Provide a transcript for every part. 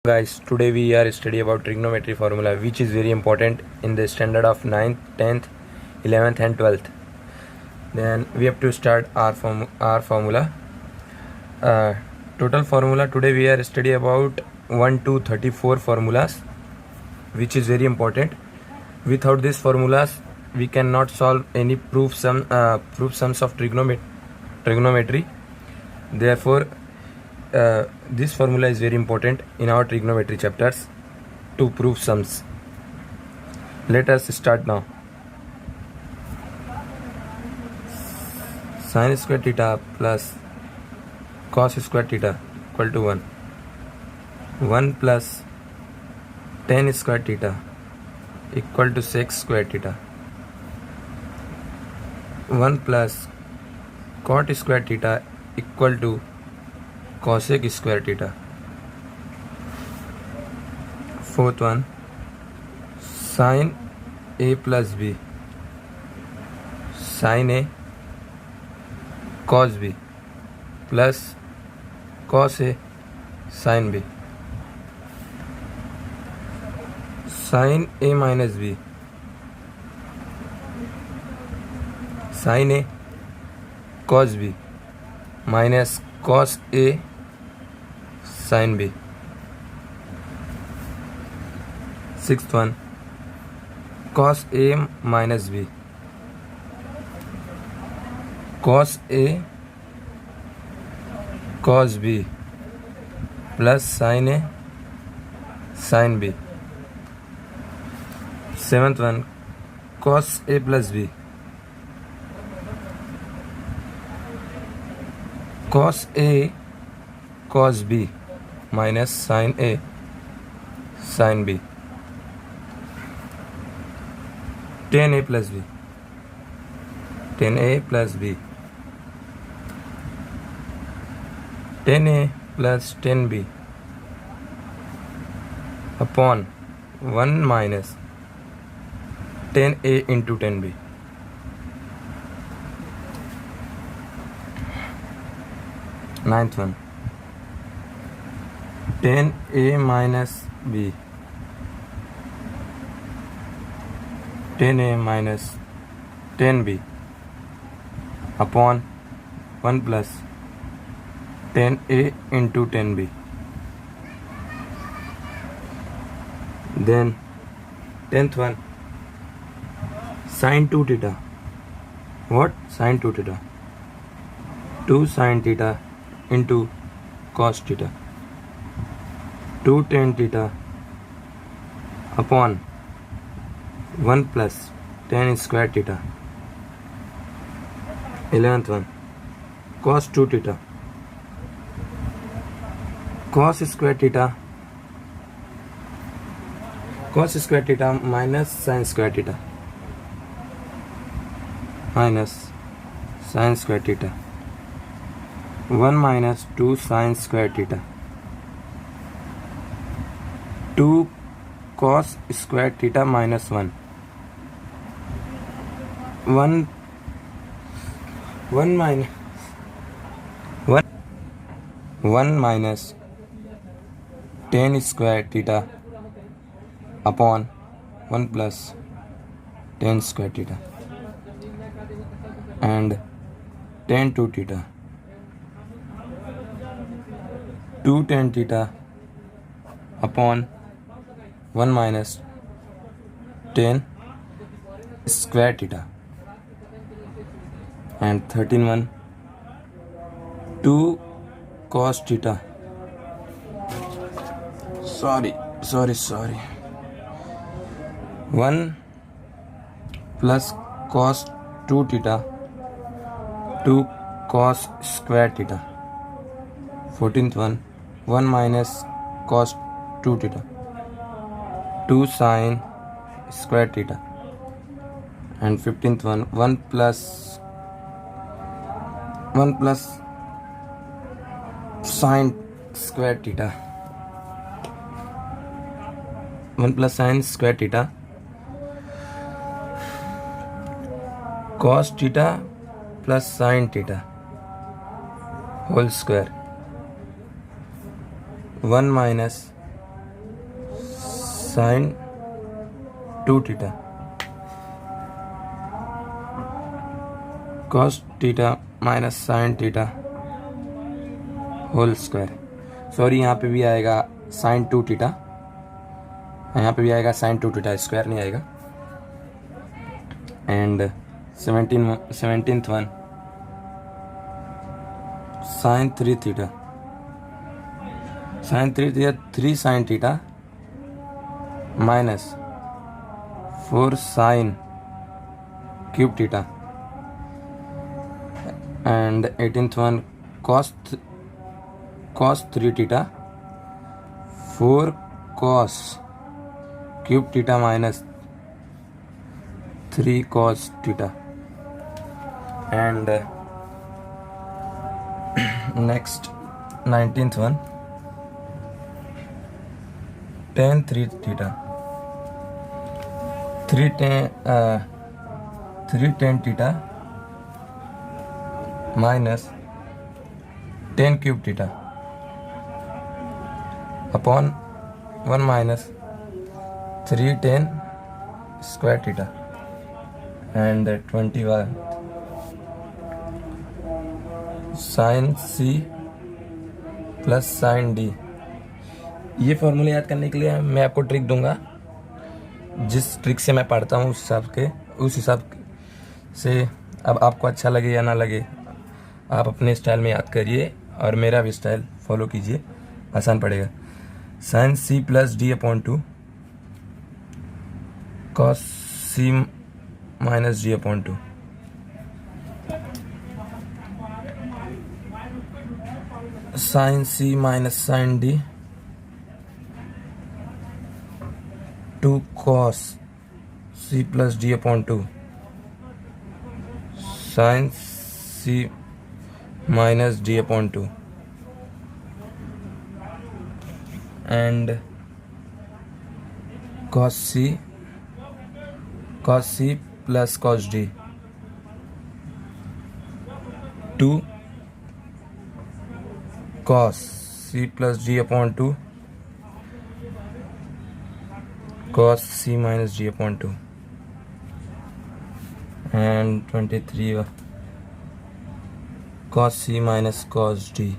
Guys, today we are study about trigonometry formula, which is very important in the standard of 9th, 10th, 11th and 12th. Then we have to start our formula. Total formula today we are study about 1 to 34 formulas, which is very important. Without these formulas, we cannot solve any proof sums of trigonometry. Therefore, this formula is very important in our trigonometry chapters to prove sums. Let us start now. Sin square theta plus cos square theta equal to 1. 1 plus tan square theta equal to sec square theta. 1 plus cot square theta equal to cosec square theta. Fourth one, sin a plus b, sin a cos b plus cos a sin b. Sin a minus b, sin a cos b minus cos a sin b. Sixth one, cos a minus b, cos a cos b plus sin a sin b. Seventh one, cos a plus b, cos a cos b minus sin a sin b. Tan a plus b, tan a plus b, tan a plus tan b upon 1 minus tan a into tan b. Ninth one, tan a minus b, tan a minus tan b upon 1 plus tan a into tan b. Then 10th one, sin 2 theta. What? Sin 2 theta. 2 sin theta into cos theta. 2 tan theta upon 1 plus tan square theta. 11th one, cos 2 theta. Cos square theta minus sin square theta. Minus sin square theta. 1 minus 2 sin square theta. 2 cos square theta minus 1. 1 minus tan square theta upon 1 plus tan square theta. And tan 2 theta. 2 tan theta upon 1 minus tan square theta. And 13 one, 2 cos theta. Sorry. 1 plus cos 2 theta. 2 cos square theta. 14th one, 1 minus cos 2 theta. 2 sin square theta. And 15th one, 1 plus sin square theta. 1 plus sin square theta. Cos theta plus sin theta whole square. 1 minus sine 2 theta cos theta minus sine theta whole square. Sorry, यहाँ पे भी आएगा sign 2 theta, यहाँ पे भी आएगा sign 2 theta, square नहीं आएगा। And 17th one sine 3 theta, sine 3 theta 3 sine theta minus 4 sine cube theta. And 18th one cos 3 theta 4 cos cube theta minus 3 cos theta। And next 19th one tan 3 theta 3 tan theta minus tan cube theta upon 1 minus 3 tan square theta। and 21 sine C plus sine D. ये फॉर्मूले याद करने के लिए मैं आपको trick दूंगा, जिस ट्रिक से मैं पढ़ता हूँ उस हिसाब से अब आपको अच्छा लगे या ना लगे, आप अपने स्टाइल में याद करिए और मेरा भी स्टाइल फॉलो कीजिए, आसान पड़ेगा। Sine C plus D upon 2 cos C minus D upon 2। Sine C minus sine D 2 cos C plus D upon 2 sine C minus D upon 2 and cos C plus cos D 2 cos C plus D upon 2 cos C minus D upon 2 and 23 cos C minus cos D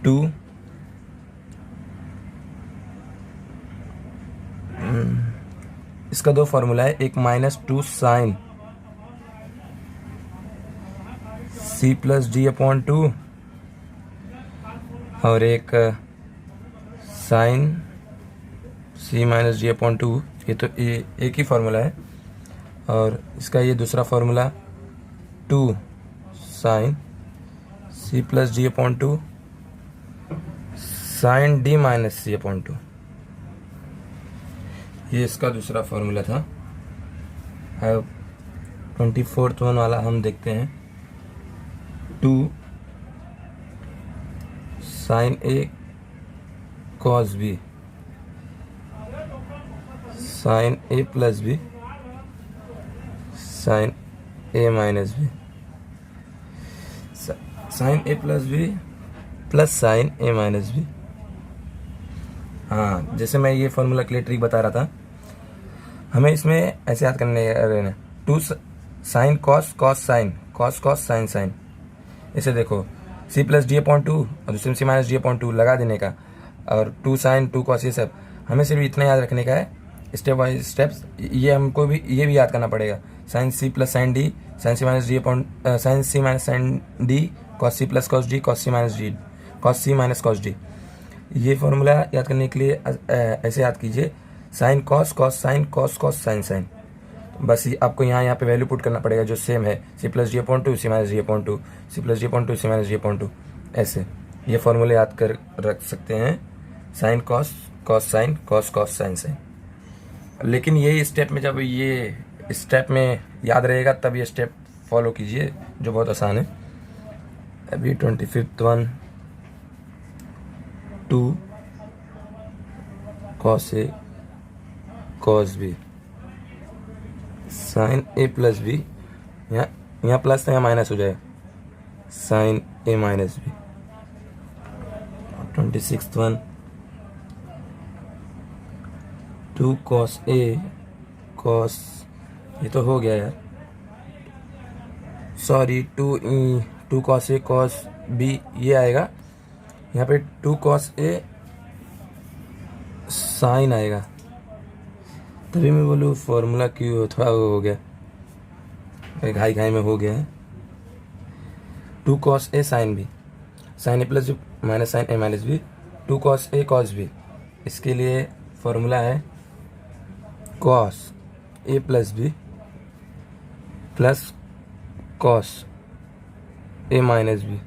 2 इसका दो formula है, एक -2 sine C plus D upon 2 और एक sign C minus D upon 2। ये तो ये एक ही फार्मूला है। और इसका ये दूसरा formula 2 sine C plus D upon 2 sine D minus C upon 2, ये इसका दूसरा फार्मूला था। अब 24th वन वाला हम देखते हैं। 2 sign A cos B sine A plus B sine A minus B sine A plus B plus sign A minus B. हाँ, जैसे मैं ये फॉर्मूला के लिए ट्रिक बता रहा था, हमें इसमें ऐसे याद करने रहना। 2 sine cos cos sine cos cos sine sine. इसे देखो सी प्लस डी अपॉन 2 और दूसरे में सी माइनस डी अपॉन 2 लगा देने का, और 2 साइन 2 कॉस, ये सब हमें सिर्फ इतना याद रखने का है, स्टेप बाई स्टेप्स। ये हमको भी ये भी याद करना पड़ेगा। Sine C plus sine D sine C minus D upon sine C minus sine D cos C plus cos D cos C minus D cos C minus cos D. ये formula याद करने के लिए ऐसे याद कीजिए, sine cos cos sine cos cos sine sine. बस ये आपको यहाँ पे वैल्यू पुट करना पड़ेगा जो सेम है, C plus D upon 2 C minus D upon 2 C plus D upon 2 C minus D upon 2। ऐसे ये फॉर्मूले याद कर रख सकते हैं, sine cos cos sine cos cos sine sine. लेकिन ये स्टेप में, जब ये स्टेप में याद रहेगा तब ये स्टेप फॉलो कीजिए, जो बहुत आसान है। अभी 25th one 2 cos A cos B sine A plus B, यहाँ प्लस था, यहाँ माइनस हो जाए, sine A minus B. 26th one 2 cos A cos, ये तो हो गया यार, sorry, 2 cos A cos B ये आएगा। यहाँ पे 2 cos A साइन आएगा, तभी मैं बोलूँ फॉर्मूला क्यों थोड़ा वो हो गया, घाई घाई में हो गया है। 2 cos A sine B, sine A plus B minus sine A minus B, 2 cos A cos B। इसके लिए फॉर्मूला है cos A plus B plus cos A minus B,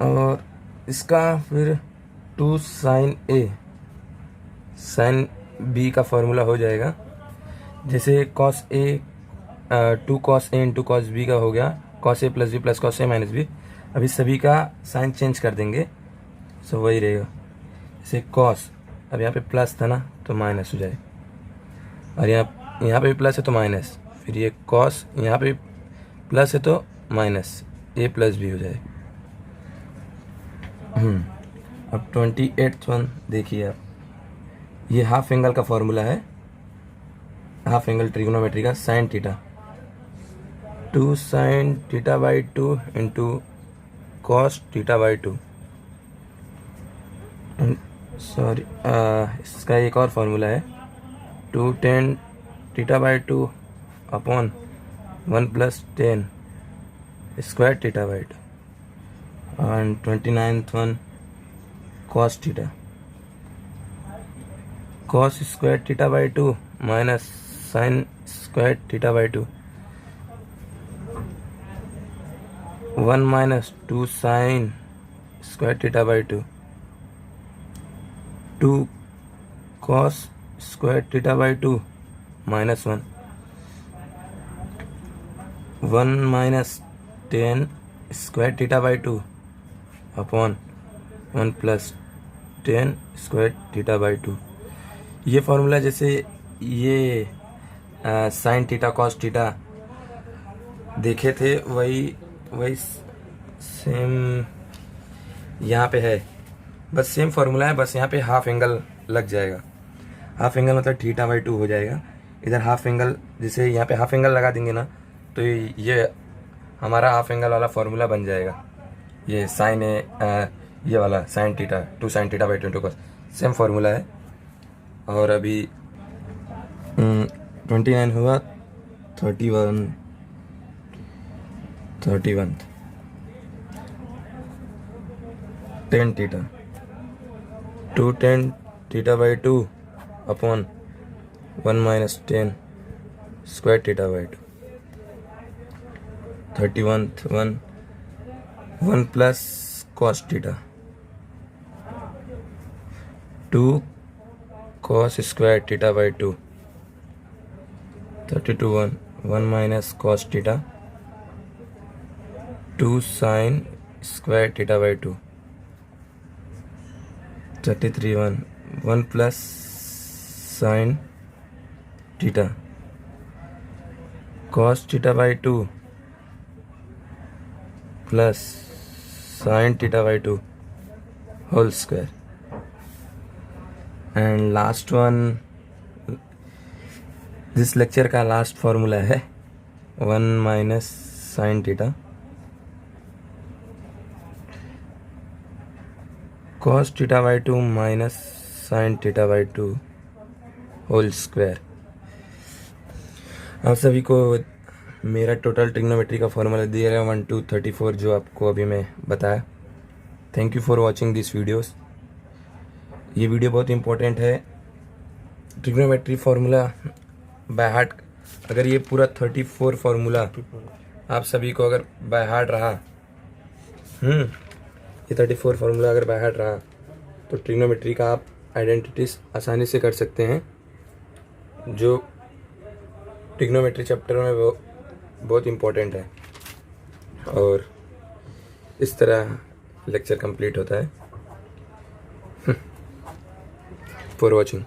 और इसका फिर 2 sin A sin B का formula हो जाएगा। जैसे cos A 2 cos A into cos B का हो गया cos A plus B plus cos A minus B। अभी सभी का साइन चेंज कर देंगे, सो वही रहेगा। जैसे cos, अब यहाँ पे प्लस था ना तो माइनस हो जाए, और यहाँ पे भी प्लस है तो माइनस, फिर ये cos यहाँ पे प्लस है तो माइनस A प्लस B हो जाए। अब 28th वन देखिए आप, ये हाफ एंगल का फॉर्मूला है, हाफ एंगल ट्रिग्नोमेट्री का, sine theta 2 sin theta by 2 into cos theta by 2, sorry इसका एक और फार्मूला है 2 tan theta by 2 upon 1 plus 10 square theta by 2, and 29th one cos theta, cos square theta by 2 minus sin square theta by 2, 1 minus 2 sin square theta by 2, 2 cos square theta by 2 minus 1, 1 minus 10 square theta by 2 upon 1 plus 10 square theta by 2। ये formula जैसे ये sign theta cos theta देखे थे, वही same यहाँ पे है, बस सेम फार्मूला है, बस यहाँ पे हाफ एंगल लग जाएगा। हाफ एंगल मतलब थीटा बाई 2 हो जाएगा। इधर हाफ एंगल, जैसे यहाँ पे हाफ एंगल लगा देंगे ना तो ये हमारा हाफ एंगल वाला फार्मूला बन जाएगा। ये साइन है, ये वाला sine theta 2 sin theta by 2 same formula है। और अभी 29 हुआ, 31 tan theta 2 tan theta by 2 upon 1 minus 10 square theta by 2, 31th one 1 plus cos theta 2 cos square theta by 2, 32 1 minus cos theta 2 sin square theta by 2, 33 1 plus sin theta cos theta by 2 plus sign theta by 2 whole square. And last one, this lecture का last formula है 1 minus sine theta cos theta by 2 minus sine theta by 2 whole square. आप सभी को मेरा total trigonometry का formula दिया गया 1 to 34 जो आपको अभी मैं बताया। Thank you for watching this videos. ये वीडियो बहुत इंपॉर्टेंट है। ट्रिग्नोमेट्री फार्मूला बाय हार्ट, अगर ये पूरा 34 फार्मूला आप सभी को अगर बाय हार्ट रहा, ये 34 फार्मूला अगर बाय हार्ट रहा तो ट्रिग्नोमेट्री का आप आइडेंटिटीज आसानी से कर सकते हैं, जो ट्रिग्नोमेट्री चैप्टर में वो बहुत इम्पोर्टेंट है। और इस तरह लेक्चर कंप्लीट होता है। For watching.